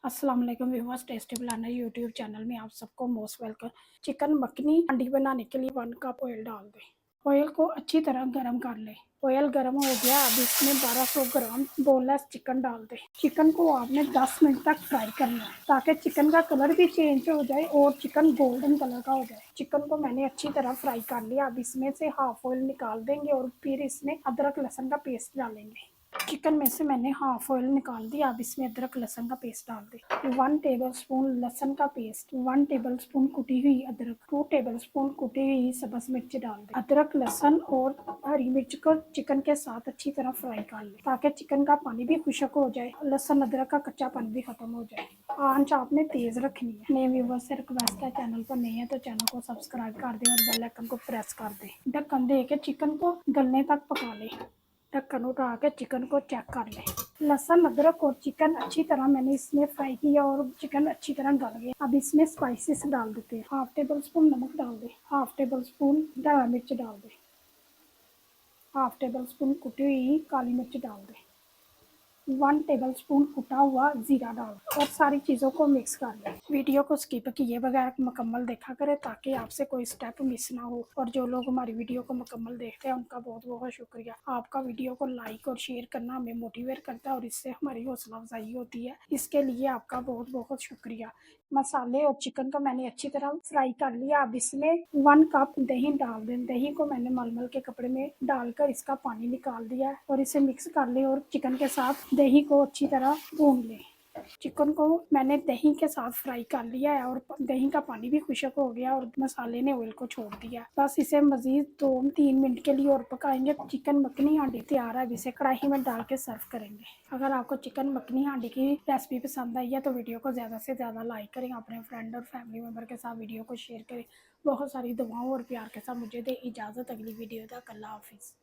अस्सलाम वालेकुम viewers, tasty planner YouTube channel में आप सबको मोस्ट वेलकम। चिकन मखनी हांडी बनाने के लिए 1 कप ऑयल डाल दें। ऑयल को अच्छी तरह गर्म कर लें। ऑयल गर्म हो गया, अब इसमें 1200 ग्राम बोनलेस चिकन डाल दें। चिकन को आपने 10 मिनट तक फ्राई करना है ताकि चिकन का कलर भी चेंज हो जाए और चिकन गोल्डन कलर का हो जाए। चिकन को मैंने अच्छी तरह फ्राई कर लिया। अब इसमें से हाफ ऑयल निकाल देंगे और फिर इसमें अदरक लहसुन का पेस्ट डालेंगे। चिकन में से मैंने हाफ ऑयल निकाल दिया। अब इसमें अदरक लहसुन का पेस्ट डाल दें। 1 टेबलस्पून लहसुन का पेस्ट, 1 टेबलस्पून कुटी हुई अदरक, 2 टेबलस्पून कुटी हुई सब्ज मिर्च डाल दें। अदरक लहसुन और हरी मिर्च को चिकन के साथ अच्छी तरह फ्राई कर लें ताकि चिकन का पानी भी खुश्क हो जाए, लहसुन अदरक का कच्चा पानी भी खत्म हो जाए। आंच आपने तेज रखनी है। नए व्यूअर्स से रिक्वेस्ट है, चैनल पर नहीं है तो चैनल को सब्सक्राइब कर दें और बेल आइकन को प्रेस कर दें। ढक्कन दे के चिकन को गलने तक पका लें। ढक्कन उठा के चिकन को चेक कर लें। लहसुन अदरक और चिकन अच्छी तरह मैंने इसमें फ्राई किया और चिकन अच्छी तरह गल गया। अब इसमें स्पाइसेस डाल देते हैं। हाफ टेबल स्पून नमक डाल दें, हाफ टेबल स्पून हरा मिर्च डाल दें, हाफ टेबल स्पून कुटी हुई काली मिर्च डाल दें, 1 टेबलस्पून कुटा हुआ जीरा डाल और सारी चीज़ों को मिक्स कर लें। वीडियो को स्किप किए बगैर मुकम्मल देखा करें ताकि आपसे कोई स्टेप मिस ना हो। और जो लोग हमारी वीडियो को मुकम्मल देखते हैं उनका बहुत बहुत शुक्रिया। आपका वीडियो को लाइक और शेयर करना हमें मोटिवेट करता है और इससे हमारी हौसला अफजाई होती है। इसके लिए आपका बहुत बहुत शुक्रिया। मसाले और चिकन को मैंने अच्छी तरह फ्राई कर लिया। अब इसमें 1 कप दही डाल दें। दही को मैंने मलमल के कपड़े में डालकर इसका पानी निकाल दिया और इसे मिक्स कर लें और चिकन के साथ दही को अच्छी तरह भून लें। चिकन को मैंने दही के साथ फ्राई कर लिया है और दही का पानी भी खुश्क हो गया और मसाले ने ऑयल को छोड़ दिया। बस इसे मजीद 2-3 मिनट के लिए और पकाएंगे। चिकन मखनी हांडी तैयार है। अब इसे कढ़ाई में डाल के सर्व करेंगे। अगर आपको चिकन मखनी हांडी की रेसिपी पसंद आई है तो वीडियो को ज़्यादा से ज़्यादा लाइक करें, अपने फ्रेंड और फैमिली मेम्बर के साथ वीडियो को शेयर करें। बहुत सारी दुआओं और प्यार के साथ मुझे दे इजाज़त। अगली वीडियो तक अल्लाह हाफिज़।